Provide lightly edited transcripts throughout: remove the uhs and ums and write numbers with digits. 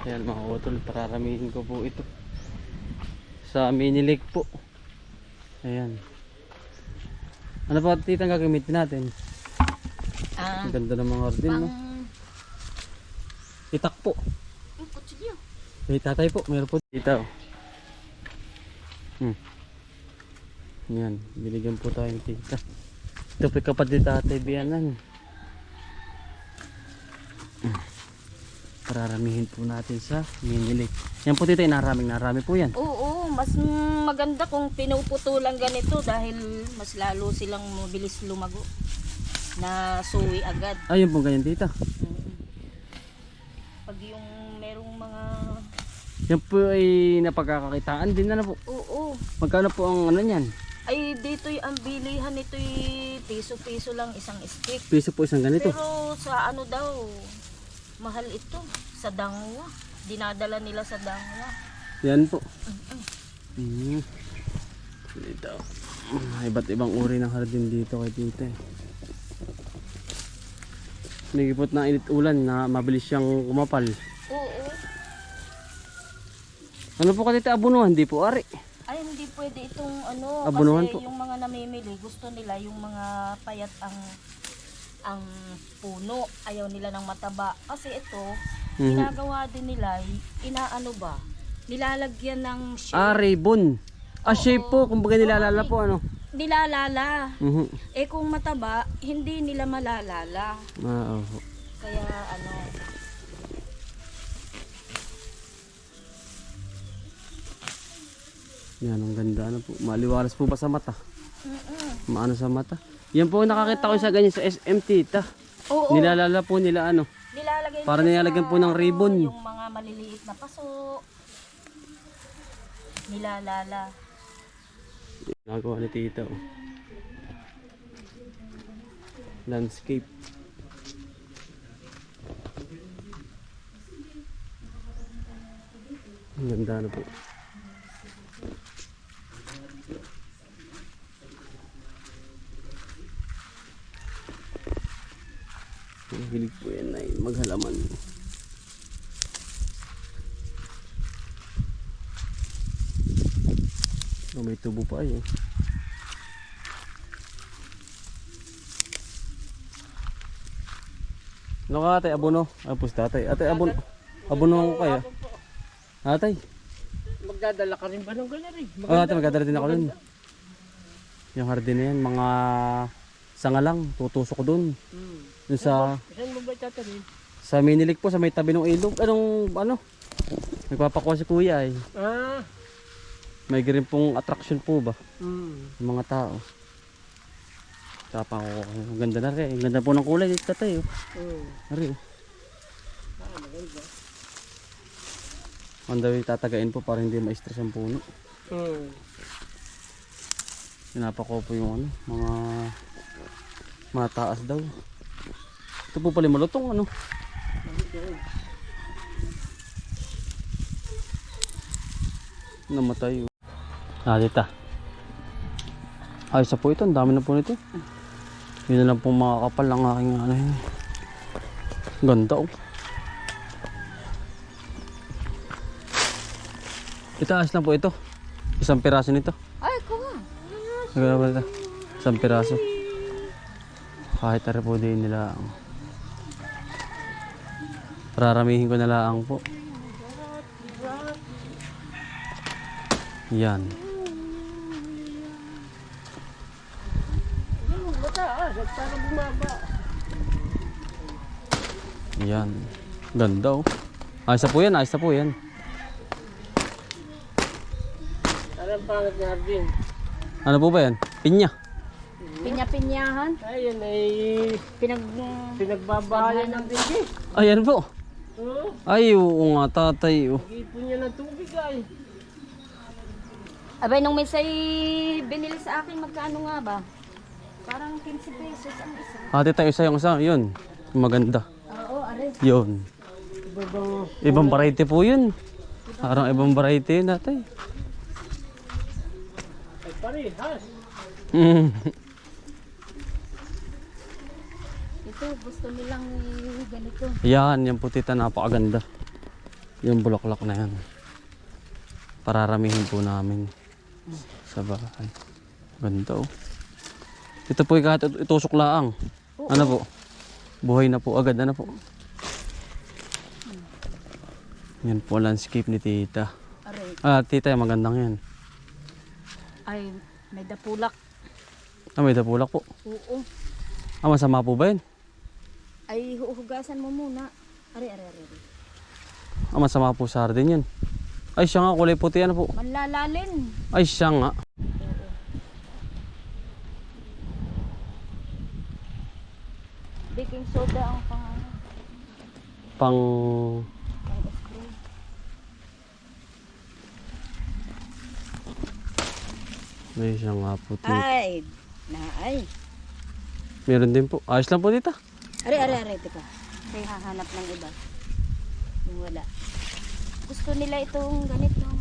Ayan mga utol, pararamihin ko po ito sa mini lake po. Ayan. Ano pa tita ang gagamitin natin? Ang ganda ng mga hardin, no? Itak po. Ang kutsilyo. May tatay po, meron po dito. Yan, binigyan po tayo ng tita. Ito po kapatid tatay biyanan. Pararamihin po natin sa mini lake. Yan po tita, narami po yan. Oo, mas maganda kung pinuputulan ganito dahil mas lalo silang mabilis lumago na suwi agad. Ayun po ganyan tita. Pag yung merong mga... Yan po ay napagkakakitaan din na po. Oo. Magkano po ang ano niyan? Ay dito ang bilihan nito'y piso-piso lang isang stick. Piso po isang ganito. Pero sa ano daw, mahal ito. Sa Dangwa. Dinadala nila sa Dangwa. Yan po. Dito. Iba't ibang uri ng hardin dito kay tita. Nagipot na init ulan na mabilis siyang kumapal. Oo. Ano po ka tita, abunuhan? Hindi po ari. Ay hindi pwede itong ano Abunuhan kasi po. yung mga namimili gusto nila yung mga payat ang puno, ayaw nila ng mataba kasi ito ginagawa din nila inaano ba nilalagyan ng shape. Ribbon. Shape po, kumbaga nilalala po ano. Nilalala. Eh kung mataba hindi nila malalala Oo. kaya ano Yan, ang ganda ano po. Maliwalas po pa sa mata. Maano sa mata. Yan po nakakita ko sa ganyan sa SM tita. Oo. Nilalala po nila ano. Nilalagay Para nila nilalagyan sa, po ng ribbon. yung mga maliliit na paso nilalala. Nagawa ni tita oh. Landscape. Ang ganda na po. Hilig po yan ay maghalaman. May tubo pa ay eh. Ano ka ate, abono? Apos tatay. Ate, abono. Abono ko kayo. Atay. Magdadala ka rin ba ng ganyan rin? Oo ate, magdadala din ako dun. Yung hardin na yan, mga sanga lang, tutusok ko dun. Dun sa... Saan mo ba tatanin? Sa mini lake po, sa may tabi ng ilog. Ano? Nagpapakuha si kuya eh. May rin pong attraction po ba? Ng mga tao. Tapang ko. Ang ganda na rin. Ang ganda po ng kulay dito tayo. Ari. Maganda. Ang daw tatagain po para hindi ma-stress ang puno. Pinapako po yung ano, mga mataas daw. Ito po pala malutong ano. Namatay. Tita. Ayos na po ito. Ang dami na po nito. Yun na lang po makakapal ang aking ano yun. Ganda oh. Itaas lang po ito. Isang piraso nito. Ay kuha. Nagano ba ito? Isang piraso. Kahit tara po din nila. Pararamihin ko na lang po. Yan. Para bumaba. Yan. Ganda oh. Ayos na po yan. Ayos na po yan. Parang pangit na rin. Ano po ba yan? Pinya. Pinya-pinyahan. Ayun ay pinagbabahayan ng bindi. Ayan po. Oo. Ay oo nga tatay oh. Ipon niya ng tubig ay. Abay nung may say binili sa akin magkano nga ba? Parang 15 pesos ang isa. Ate tayo sa yung isa. Yun. Maganda. Oo, ares. Yun. Ibang variety po yun. Parang ibang variety yun tatay. Ay parehas. Ito gusto nilang ganito. Yan. Yan po tita. Napakaganda. Yung bulaklak na yan. Pararamihin po namin sa bahay. Ganda oh. Ito po kahit itusok laang. Ano po? Buhay na po agad. Ano po? Yan po landscape ni tita. Aray. Tita, magandang yan. Ay, may dapulak. May dapulak po. Oo. Masama po ba yun? Ay, huhugasan mo muna. Aray. Masama po sa hardin yun. Ay siya nga, kulay puti ano po. Manlalalin. Ay siya nga. Baking soda ang Pang... pang-spray. Ay siya nga puti. Ay. Meron din po. Ayos lang po dito. Aray. Teka. Kaya hahanap ng iba. Yung wala. Gusto nila itong ganitong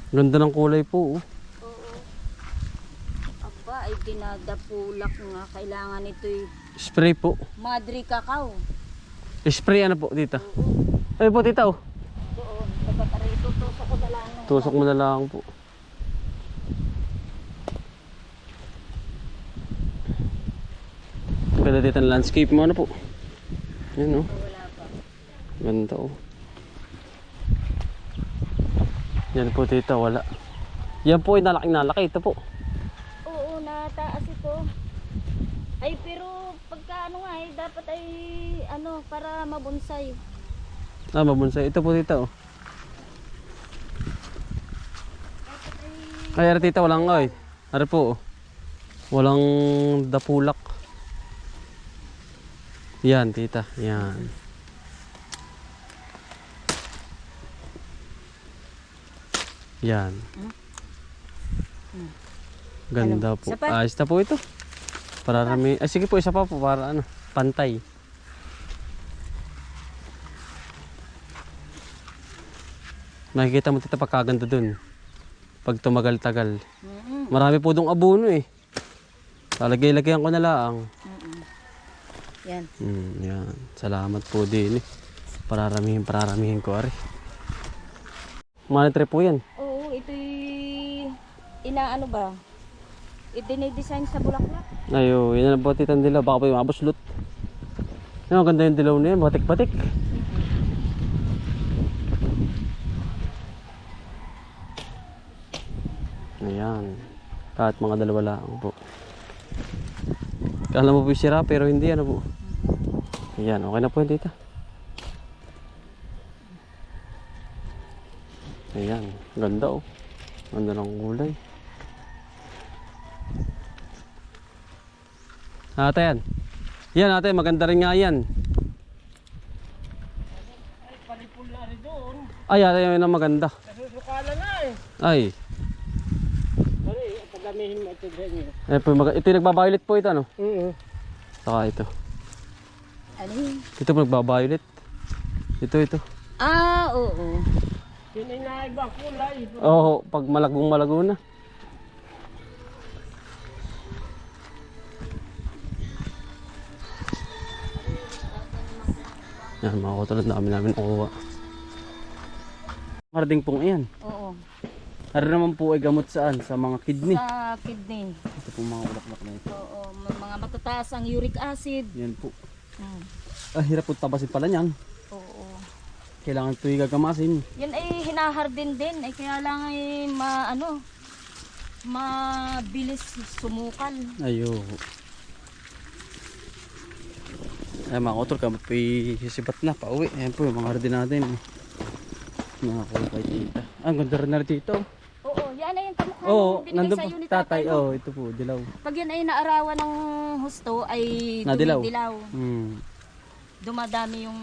Ganda ng kulay po. Oh. oo. Aba, ay dinadapulak nga. Kailangan ito'y Spray po. Madre Cacao. Spray ano po dito. Oo. Ay po tita oh. Doon. Dapat aray, tutusok ko na lang. Tusok mo na lang po. Ganda dito ng landscape mo ano po. Yan oh. Wala pa. Ganda oh. Yan po tita, wala. Yan po ay nalaki. Ito po. Oo, nataas ito. Ay, pero pagka ano nga dapat ay ano, para mabonsay. Mabonsay. Ito po tita oh. Dapat ay Ay, ara tita, walang ay. Ara po oh. Walang dapulak. Yan tita, yan. Yan. Ganda Ano? po. Isa pa? Ayos na po ito. Pararami. Ay sige po, isa pa po para ano, pantay. Makikita mo tita pagkaganda dun. Pag tumagal-tagal. Marami po dong abono eh. Lalagay-lagayan ko na lang. yan. Yan. Salamat po din eh. Pararamihin ko ari. Monitor po yan. Oo, ito'y inaano ba? Idinidesign sa bulaklak. Ayo, yan ang batitan dilaw. Baka pa yung mabuslot. Yan, ganda yung dilaw na yan. Batik-batik. Ayan. Kahit mga dalawa lang po. Kala mo po yung sira pero hindi ano po. Ayan, okay na po yun dito. Ayan, ganda oh. Ganda ng kulay. Ate yan. Yan ate, maganda rin nga yan. Ay, palipul na rin doon. Ay ate, yun ang maganda. Nasusukala na eh. Ay. Pare, pagamihin mo ito ganyan. Ito yung nagbabayulit po ito ano? Saka ito. Ano yun? Ito po nagbabayulit. Ito. Ah, oo. Yun ay naibang kulay. Oo, pag malago na. Yan, mga kutulad namin nakuha. Harding pong iyan. Oo. Hari naman po ay gamot saan? Sa mga kidney. Sa kidney. Ito po mga ulaklak na ito. Oo, may mga matataas ang uric acid. Yan po. Hmm. Hirap po tabasin pala niyan. Oo. Kailangan ito gagamasin. Yan ay hinahardin din. Ay kaya lang ay mabilis sumukal. Ayo. Ay mga kutol, kami po sisibat na pauwi. Ayan po yung mga hardin natin. Mga kulay tita. Ang ganda rin na rin dito. Oo, yan ay yung kamukha Oo, ng binigay nandun sa'yo po. ni Tatay, no? oh, ito po, dilaw. Pag yan ay naarawan ng husto ay Nadilaw. dumidilaw. Hmm. Dumadami yung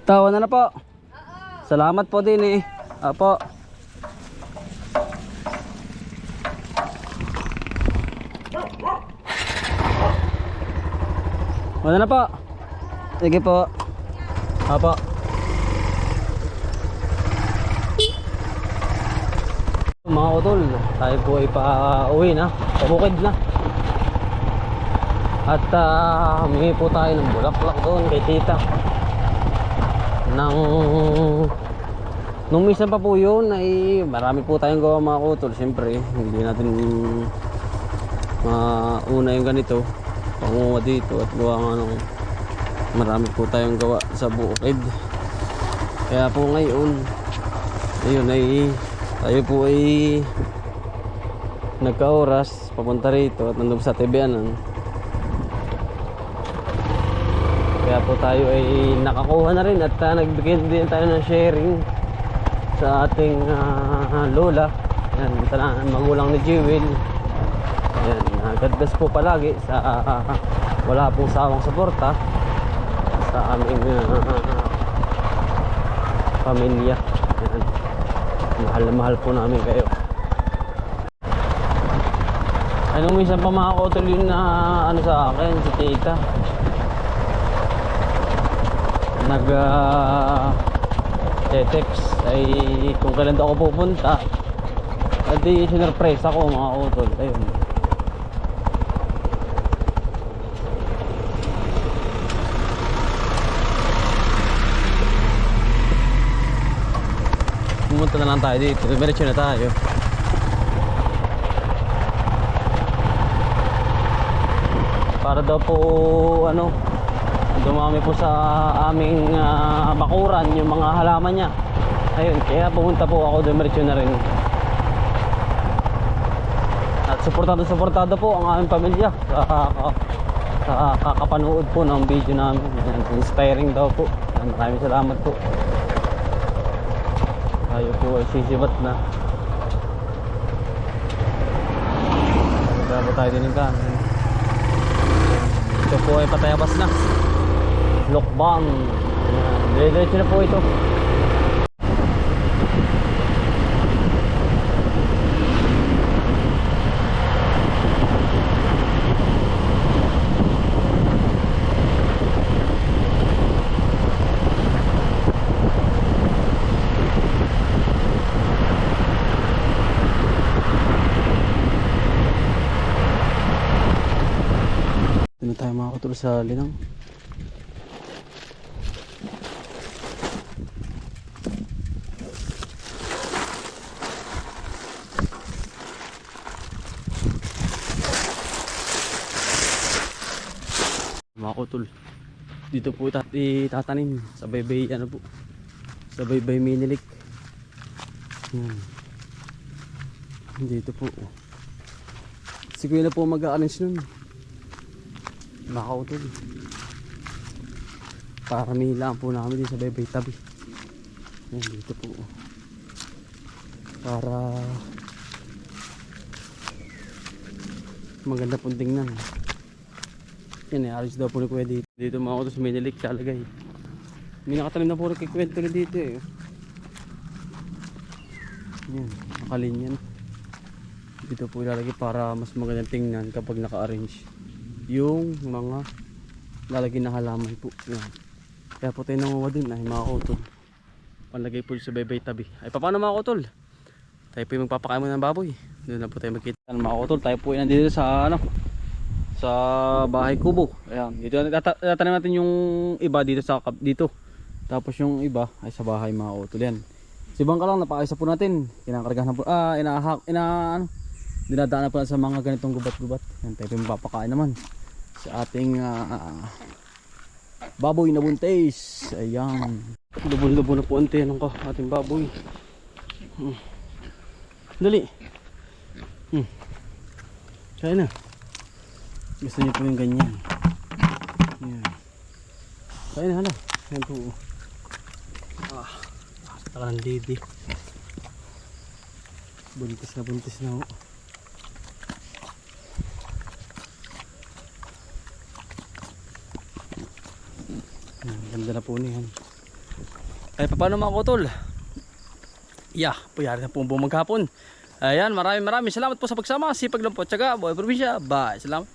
Tawa na po. Salamat po din eh. Apo. Wala na po. Sige po. Apo. Mga kutol, tayo po ay pa-uwi na. Pabukid na. At humingi po tayo ng bulaklak doon kay tita. Ng Nung minsan pa po yun ay marami po tayong gawa mga utol. Siyempre hindi natin mauna yung ganito, pangunga dito at gawa nga nung marami po tayong gawa sa bukid. Kaya po ngayon ayun ay tayo po ay nagka-oras papunta rito at nandun sa Tibianan. Kaya po tayo ay nakakuha na rin at nagbigay din tayo ng sharing sa ating lola. Yan, ito na ang magulang ni Jewel. Yan, God bless po palagi sa wala pong sawang suporta sa aming pamilya. Yan. Mahal na mahal po namin kayo. Anong minsan pa mga kotol yun na ano sa akin, si tita nag text ay kung kailan daw ako pupunta at di sinurprise ako mga kotol. Ayun, pumunta na lang tayo dito, diretso na tayo. Para daw po ano, dumami po sa aming bakuran yung mga halaman niya. Ayun, kaya pumunta po ako, diretso na rin. At suportado po ang aming pamilya sa kakapanood po ng video namin. Ayan, inspiring daw po. Ayan, maraming salamat po. Tayo po ay sisibat na. Magkabo tayo din ng kanan. Ito po ay patayabas na. Lokbang. Diretso na po ito. Dito na tayo mga kutol sa Linang. Mga kutol, dito po itatanim sa baybay, ano po, sa baybay minilik. Dito po si kuya na po mag-a-arrange nun mga kutol, para mihilaan po namin din sa baybay tabi. Yan, dito po para maganda pong tingnan. Yan, alis daw po ni kuya dito. Dito mga kutol sa minilik talagay. May nakatalim na po rin kikwento na dito eh. Yan, nakalinyan. Dito po ilalagay para mas magandang tingnan kapag naka-arrange yung mga lalagay na halaman po. Yan. Kaya po tayo nanguha din ay mga kutol, panlagay po sa baybay tabi. Ay paano mga kutol, tayo po yung magpapakain mo ng baboy. Doon na po tayo magkita mga kutol. Tayo po ay nandito sa ano, sa bahay kubo. Ayan, dito tatanim natin yung iba dito sa dito. Tapos yung iba ay sa bahay mga kutol. Yan, si Bangka lang napakaisa po natin. Kinakargahan na po, ano, dinadaan na po sa mga ganitong gubat-gubat. Yan, tayo po magpapakain naman sa ating baboy na buntis. Ayan, lubo-lubo na po ang tenong ko ating baboy. Dali. Kaya na. Gusto niyo po yung ganyan. Ayan. Kaya na, hala. Ayan po. Taka ng didi. Buntis na ho. Ganda na po niyan. Ay paano mga kutol? Puyari na po buong maghapon. Ayan, maraming salamat po sa pagsama. Sipag lang po, tsaga, Buhay Probinsya. Bye. Salamat.